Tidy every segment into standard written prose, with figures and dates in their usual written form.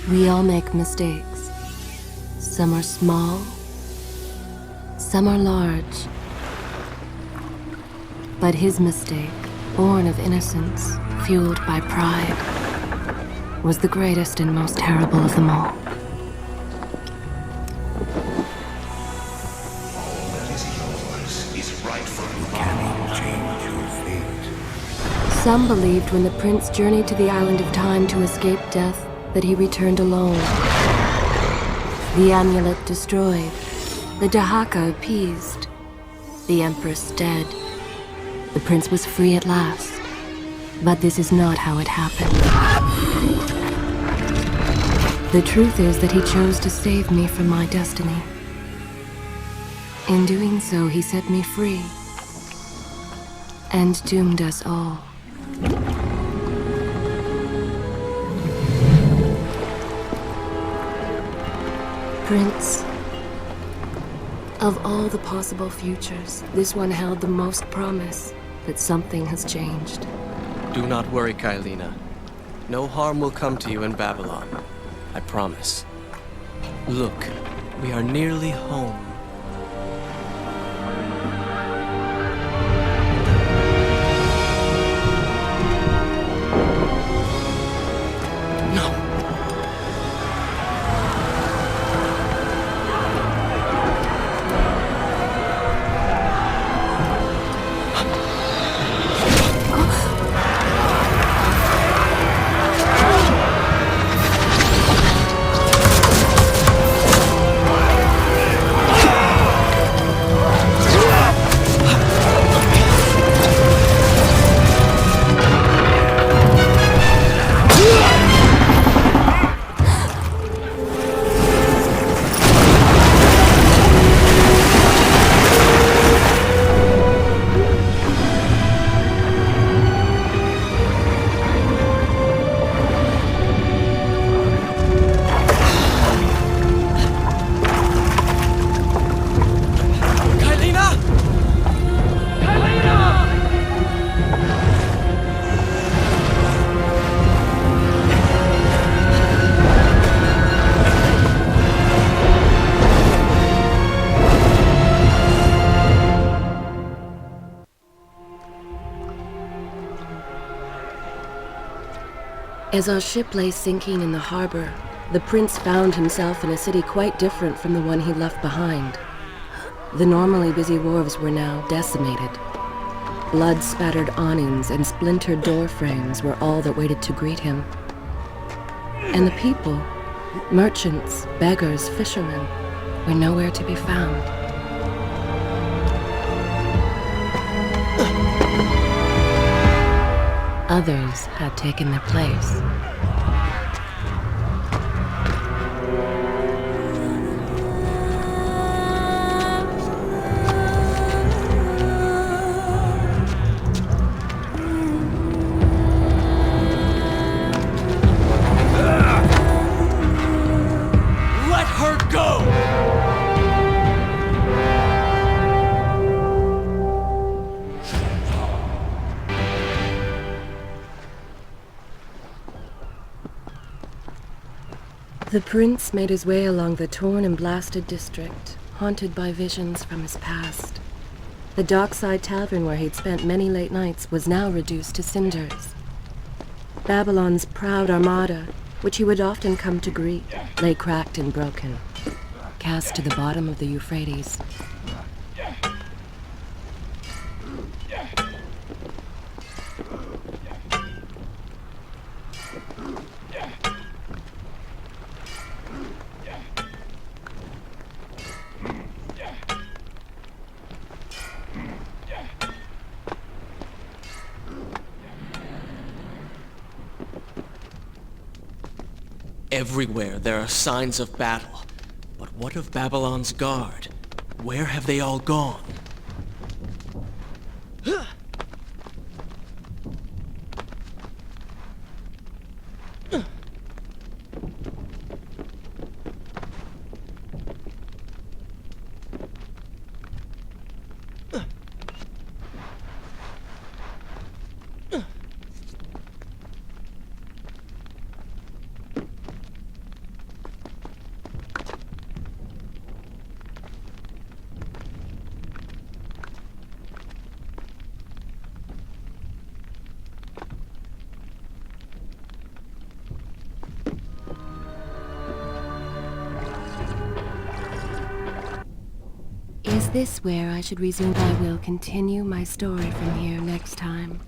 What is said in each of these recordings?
We all make mistakes. Some are small, some are large. But his mistake, born of innocence, fueled by pride, was the greatest and most terrible of them all. All that is yours is rightfully cannot change your fate. Some believed when the prince journeyed to the island of time to escape death, that he returned alone. The amulet destroyed, the Dahaka appeased, the Empress dead. The prince was free at last. But this is not how it happened. The truth is that he chose to save me from my destiny. In doing so, he set me free. And doomed us all. Prince, of all the possible futures, this one held the most promise, but something has changed. Do not worry, Kailina. No harm will come to you in Babylon. I promise. Look, we are nearly home. As our ship lay sinking in the harbor, the prince found himself in a city quite different from the one he left behind. The normally busy wharves were now decimated. Blood-spattered awnings and splintered door frames were all that waited to greet him. And the people, merchants, beggars, fishermen, were nowhere to be found. Others had taken their place. Let her go! The prince made his way along the torn and blasted district, haunted by visions from his past. The dockside tavern where he'd spent many late nights was now reduced to cinders. Babylon's proud armada, which he would often come to greet, lay cracked and broken, cast to the bottom of the Euphrates. Everywhere there are signs of battle. But what of Babylon's guard? Where have they all gone? Is this where I should resume? I will continue my story from here next time.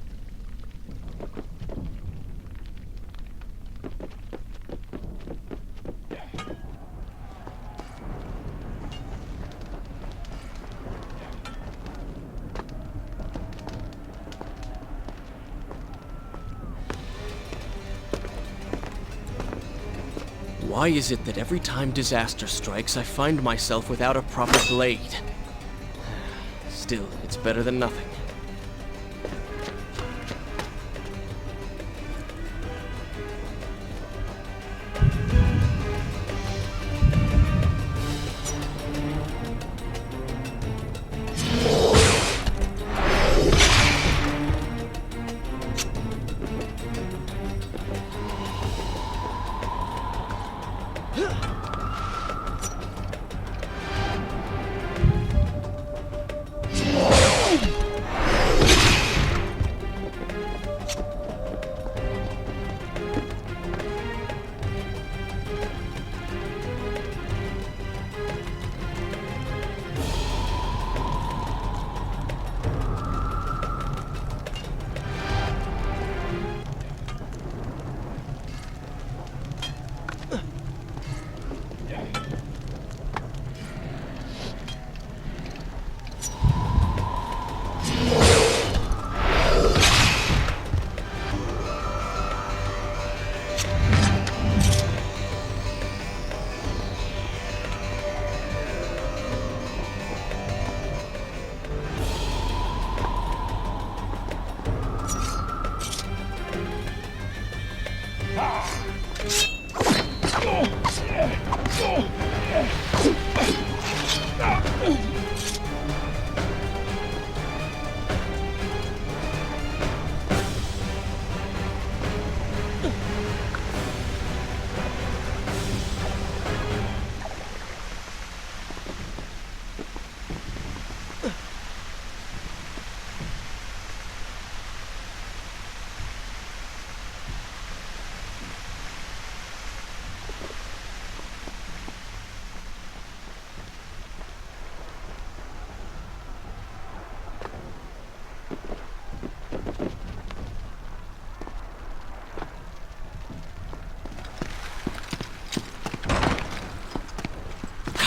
Why is it that every time disaster strikes, I find myself without a proper blade? Still, it's better than nothing.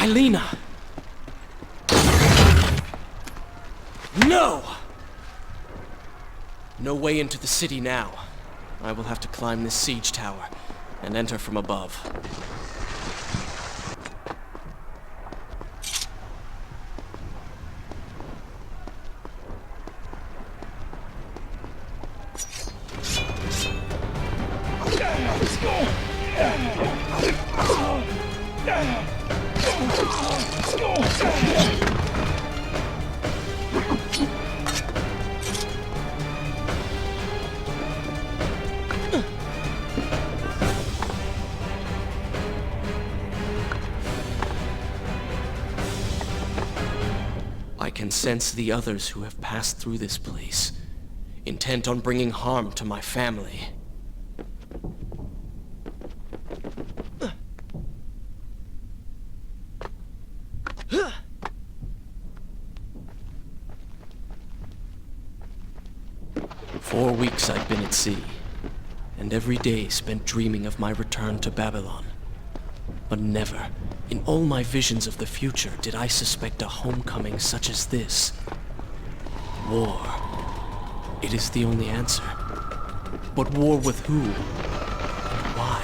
Kylina! No! No way into the city now. I will have to climb this siege tower and enter from above. I can sense the others who have passed through this place, intent on bringing harm to my family. For 4 weeks I'd been at sea, and every day spent dreaming of my return to Babylon. But never, in all my visions of the future, did I suspect a homecoming such as this. War. It is the only answer. But war with who? And why?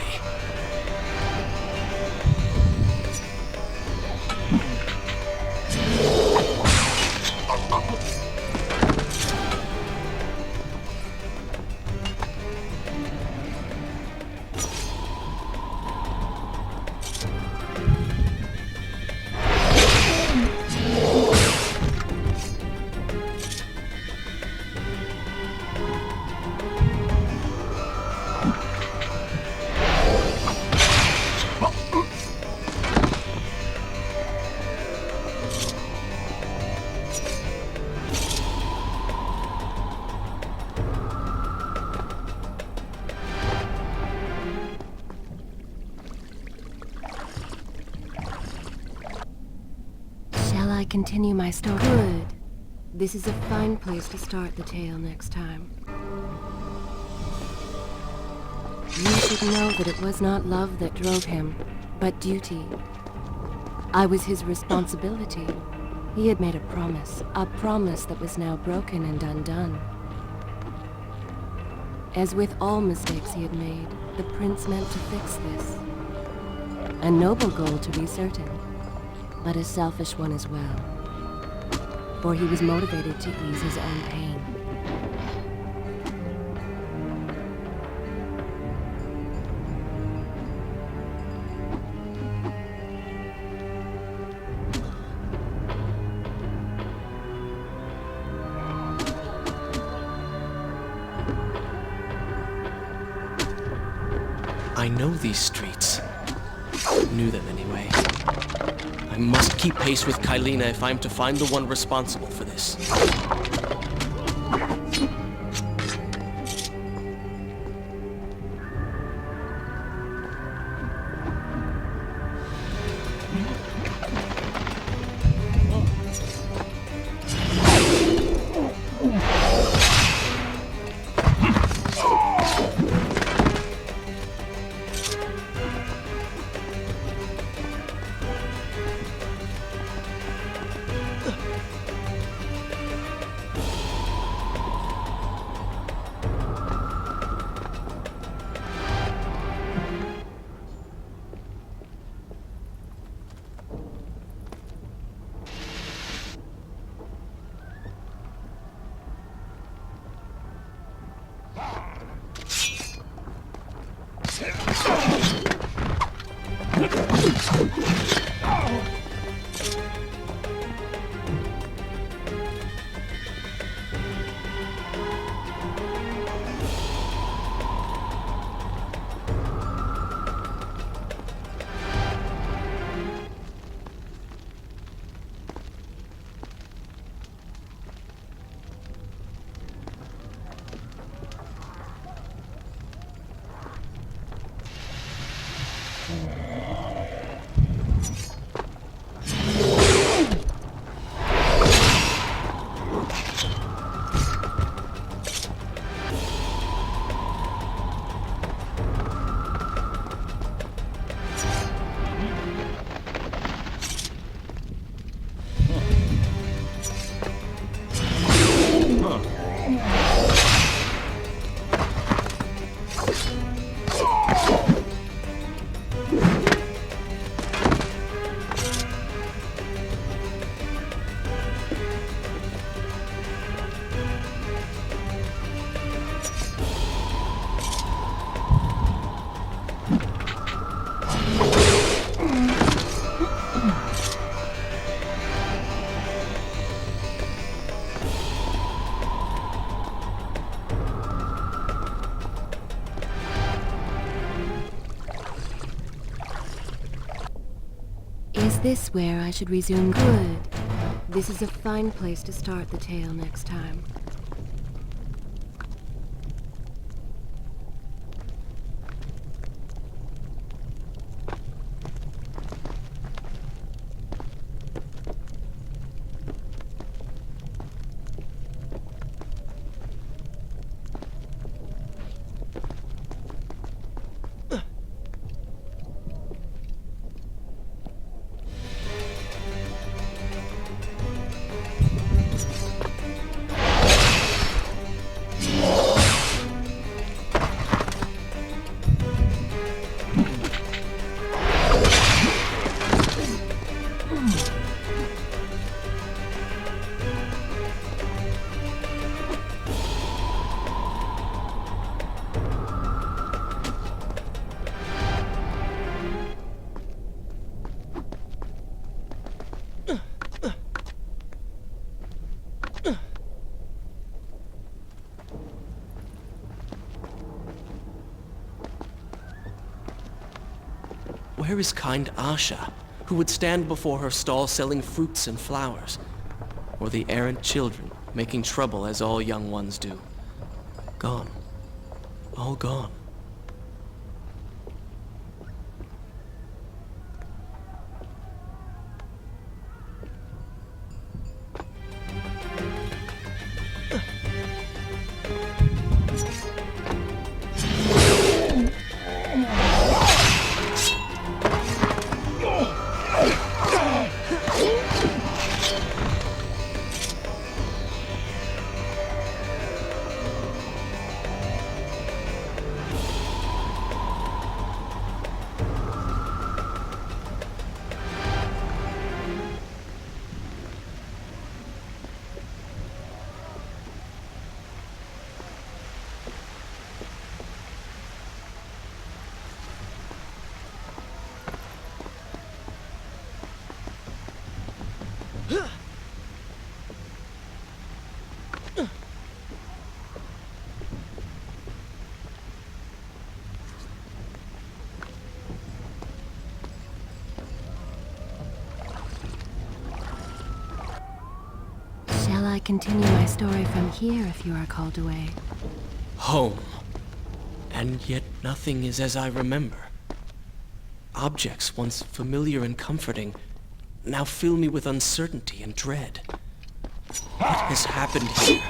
I continue my story? Good. This is a fine place to start the tale next time. You should know that it was not love that drove him, but duty. I was his responsibility. He had made a promise that was now broken and undone. As with all mistakes he had made, the prince meant to fix this. A noble goal, to be certain, but a selfish one as well. For he was motivated to ease his own pain. I know these streets. Knew them anyway. I must keep pace with Kylina if I'm to find the one responsible for this. Is this where I should resume? Good. This is a fine place to start the tale next time. Where is kind Asha, who would stand before her stall selling fruits and flowers? Or the errant children, making trouble as all young ones do? Gone. All gone. continue my story from here if you are called away. Home. And yet nothing is as I remember. Objects once familiar and comforting now fill me with uncertainty and dread. What has happened here?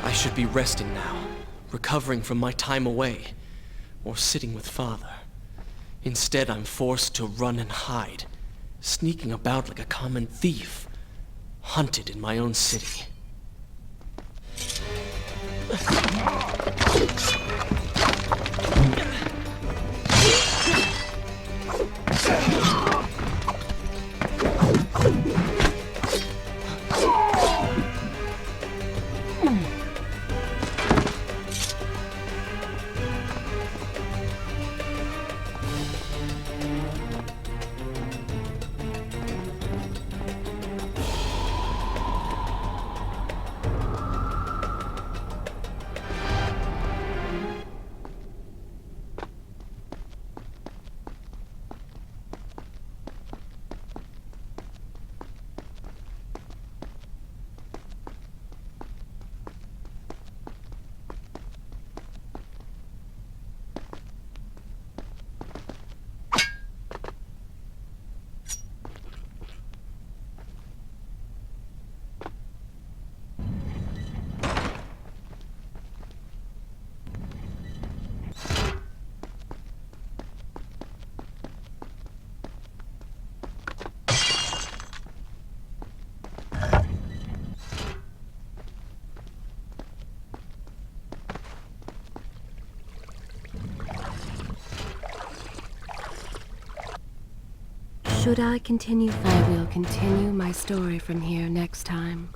I should be resting now, recovering from my time away, or sitting with Father. Instead, I'm forced to run and hide, sneaking about like a common thief, hunted in my own city. Should I continue? I will continue my story from here next time.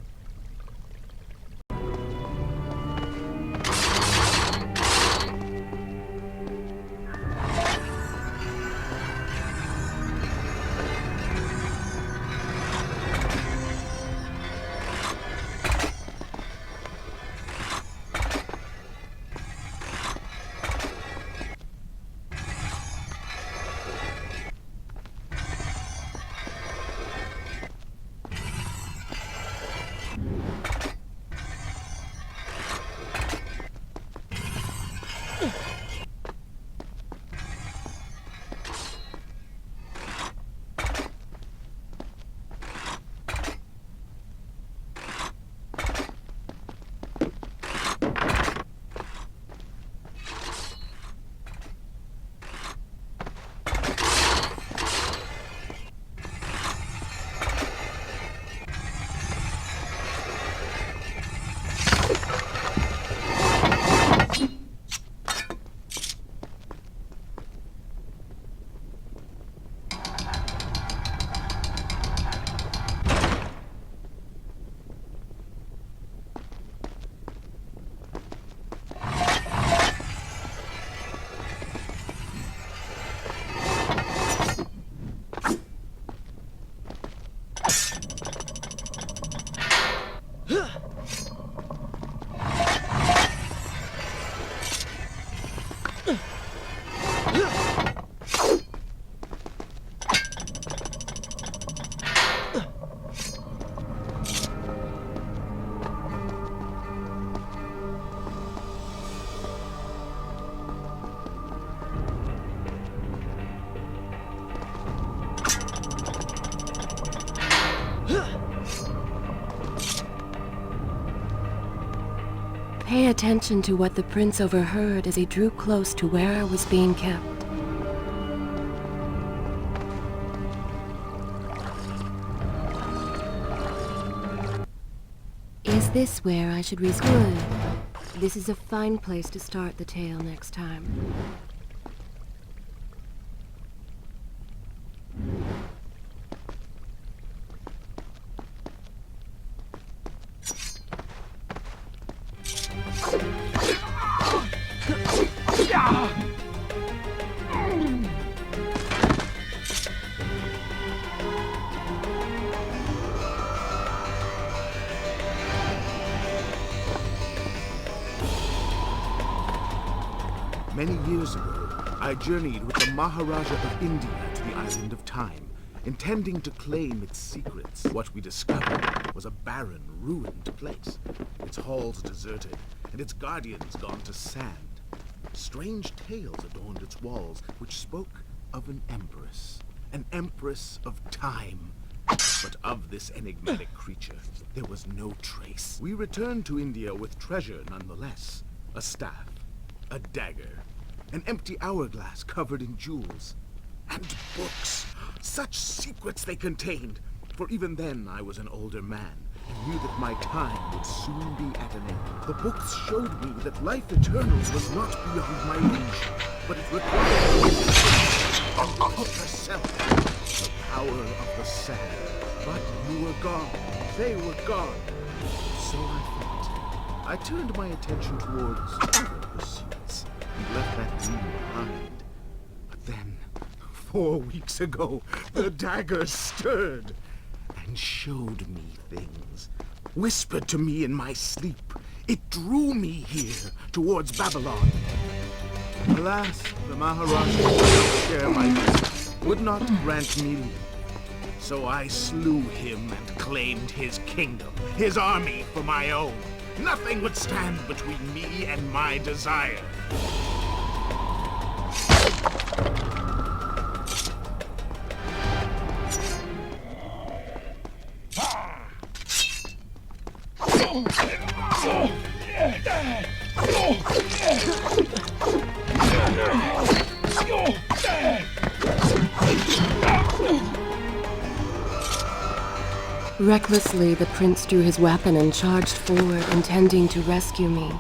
Pay attention to what the prince overheard as he drew close to where I was being kept. Is this where I should Good. This is a fine place to start the tale next time. Many years ago, I journeyed with the Maharaja of India to the island of Time, intending to claim its secrets. What we discovered was a barren, ruined place, its halls deserted, and its guardians gone to sand. Strange tales adorned its walls, which spoke of an empress of time. But of this enigmatic creature, there was no trace. We returned to India with treasure nonetheless. A staff, a dagger, an empty hourglass covered in jewels, and books. Such secrets they contained. For even then I was an older man and knew that my time would soon be at an end. The books showed me that life eternal was not beyond my reach, but it required of herself, the power of the sand. But you were gone. They were gone. So I thought. I turned my attention towards other pursuits and left that dream behind. But then, 4 weeks ago, the dagger stirred and showed me things. Whispered to me in my sleep. It drew me here, towards Babylon. Alas, the Maharaja would not share my visit, would not grant me leave. So I slew him and claimed his kingdom, his army for my own. Nothing would stand between me and my desire. Recklessly, the prince drew his weapon and charged forward, intending to rescue me.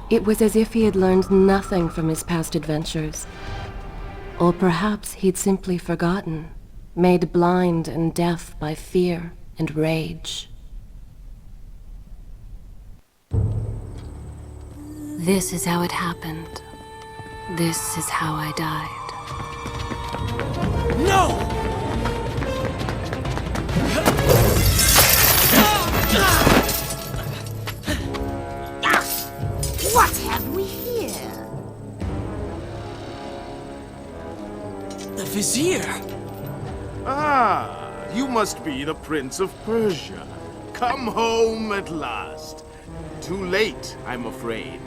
It was as if he had learned nothing from his past adventures. Or perhaps he'd simply forgotten. made blind and deaf by fear and rage. This is how it happened. This is how I died. No! What have we here? The Vizier! Ah, you must be the Prince of Persia. Come home at last. Too late, I'm afraid.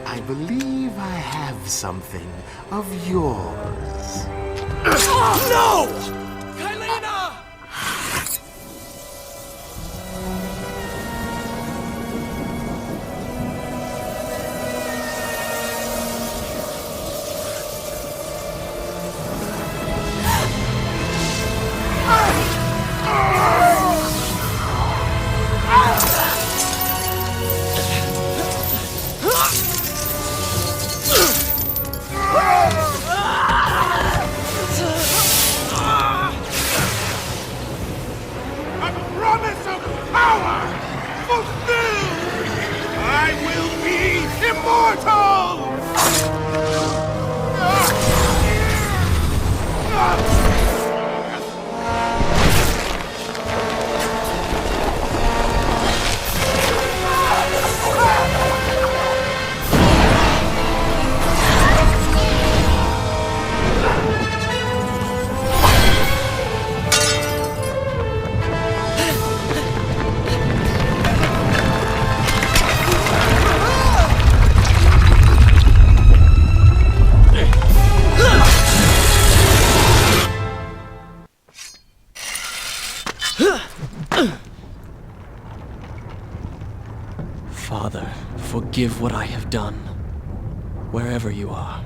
I believe I have something of yours. No! Kylena! A promise of power fulfilled! I will be immortal! Father, forgive what I have done, wherever you are.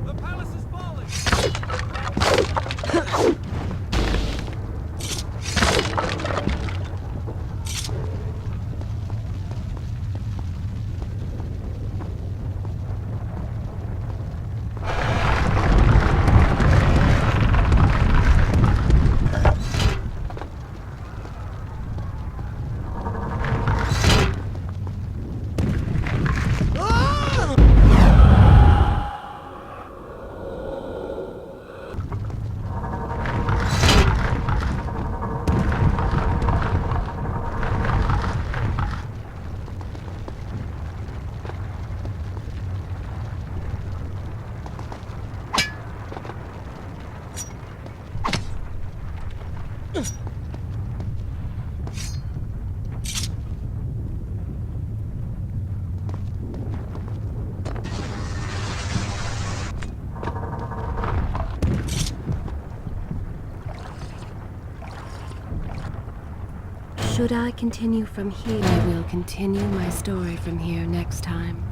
The palace is falling! Should I continue from here, I will continue my story from here next time.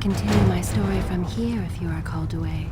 continue my story from here if you are called away.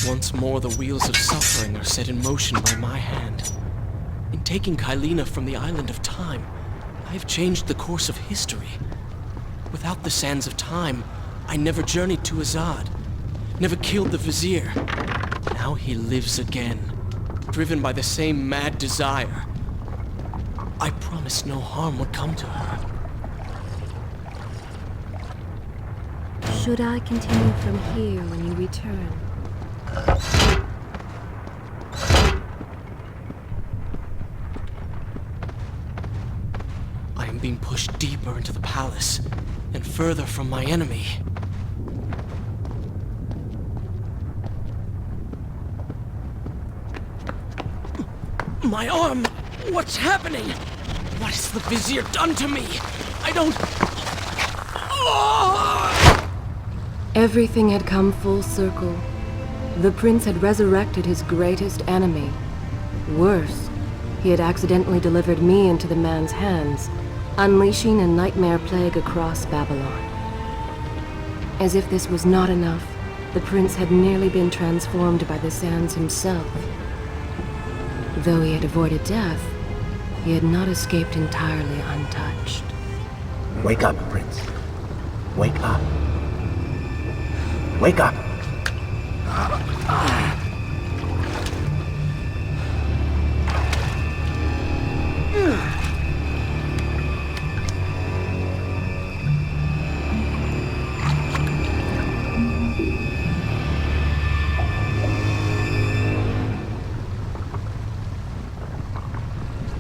Once more, the wheels of suffering are set in motion by my hand. In taking Kylina from the island of time, I have changed the course of history. Without the sands of time, I never journeyed to Azad, never killed the Vizier. Now he lives again, driven by the same mad desire. I promised no harm would come to her. Should I continue from here when you return? I am being pushed deeper into the palace, and further from my enemy. My arm! What's happening? What has the Vizier done to me? I don't... Everything had come full circle. The prince had resurrected his greatest enemy. Worse, he had accidentally delivered me into the man's hands, unleashing a nightmare plague across Babylon. As if this was not enough, the prince had nearly been transformed by the sands himself. Though he had avoided death, he had not escaped entirely untouched. Wake up, Prince. Wake up. Wake up!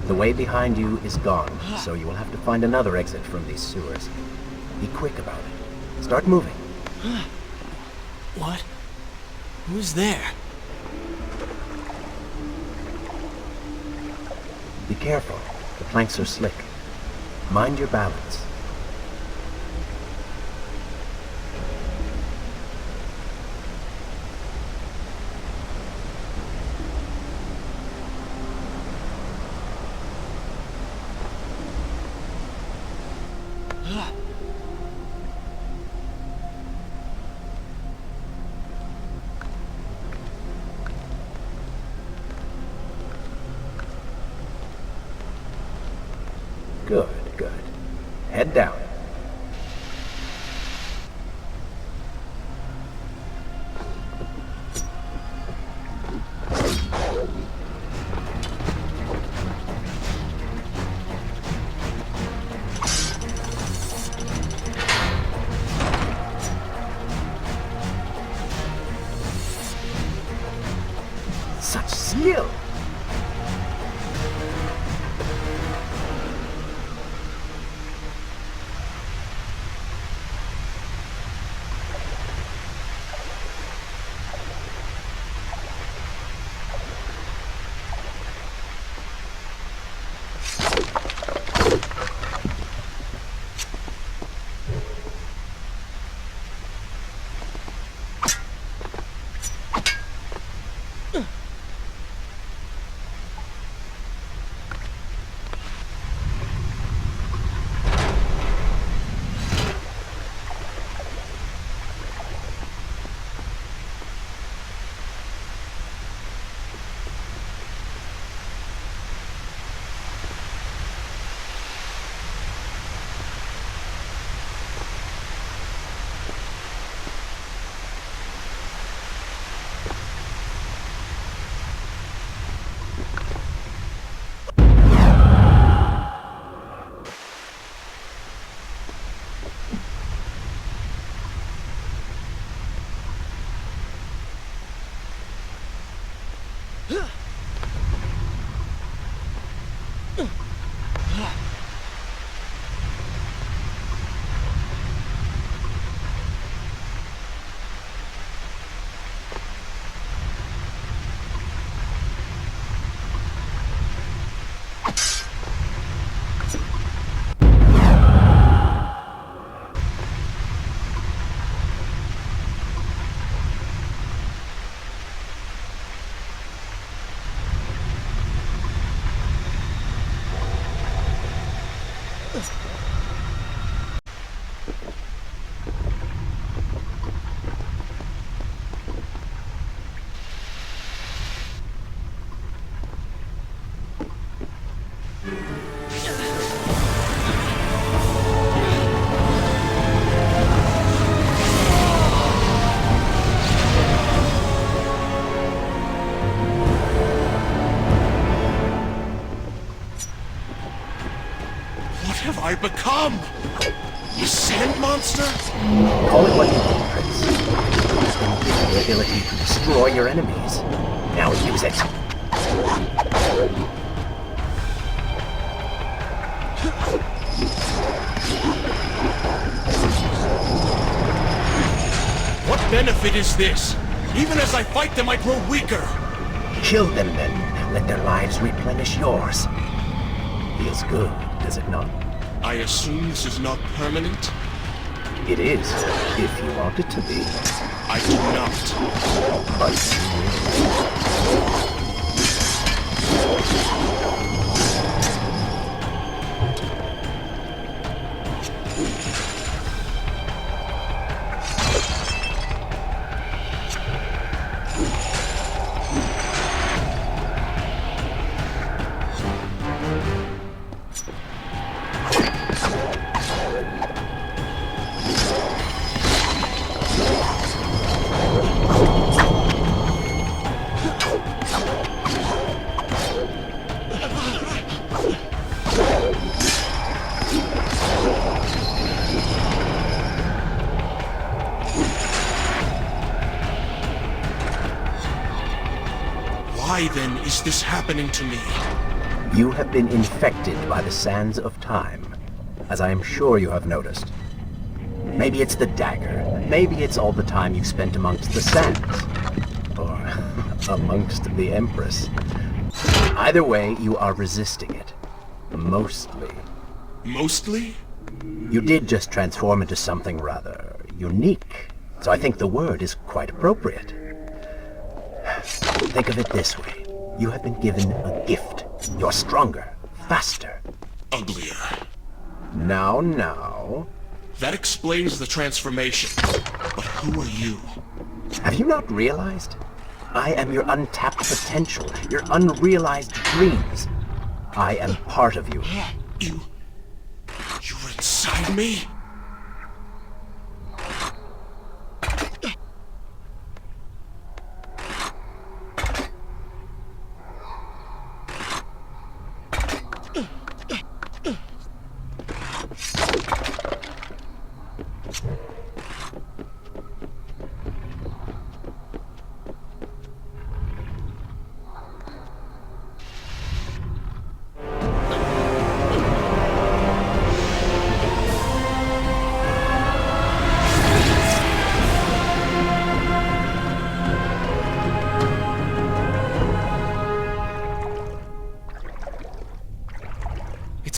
The way behind you is gone, so you will have to find another exit from these sewers. Be quick about it. Start moving. What? Who's there? Be careful. The planks are slick. Mind your balance. Good, good. Head down. Such skill! What have I become? A sand monster? Call it what you will, Prince. You've been given the ability to destroy your enemies. Now use it. What benefit is this? Even as I fight them, I grow weaker. Kill them then. Let their lives replenish yours. Feels good, does it not? I assume this is not permanent? It is, if you want it to be. I do not. But you will. Why then is this happening to me? You have been infected by the sands of time, as I am sure you have noticed. Maybe it's the dagger. Maybe it's all the time you've spent amongst the sands. Or amongst the Empress. Either way, you are resisting it. Mostly. Mostly? You did just transform into something rather unique, so I think the word is quite appropriate. Think of it this way. You have been given a gift. You're stronger, faster. Uglier. Now. That explains the transformation. But who are you? Have you not realized? I am your untapped potential, your unrealized dreams. I am part of you. You were inside me?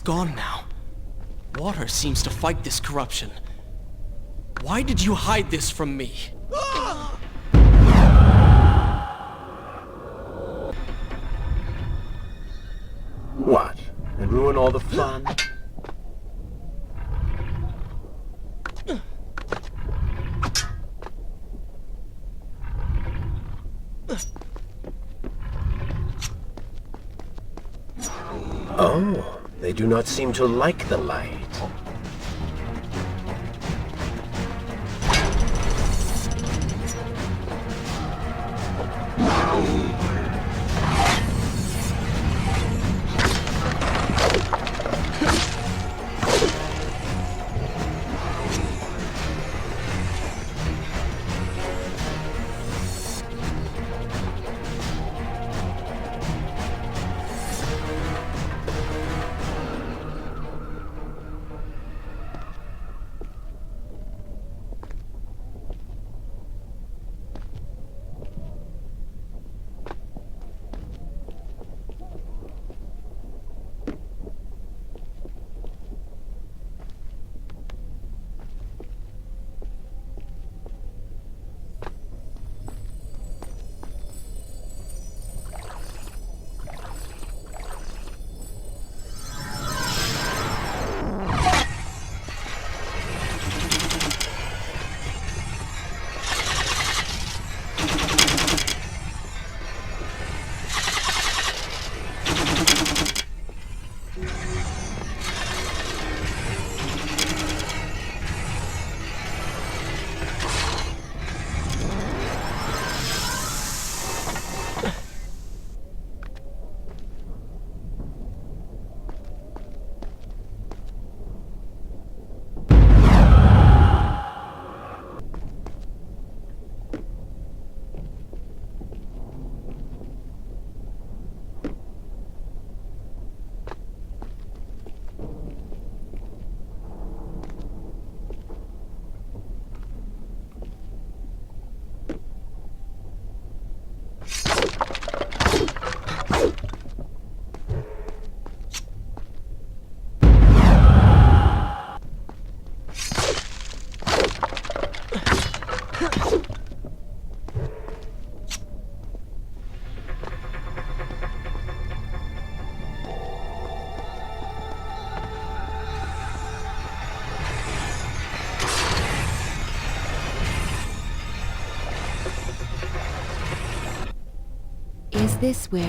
Gone now. Water seems to fight this corruption. Why did you hide this from me? What? And ruin all the fun? Oh. They do not seem to like the light. this where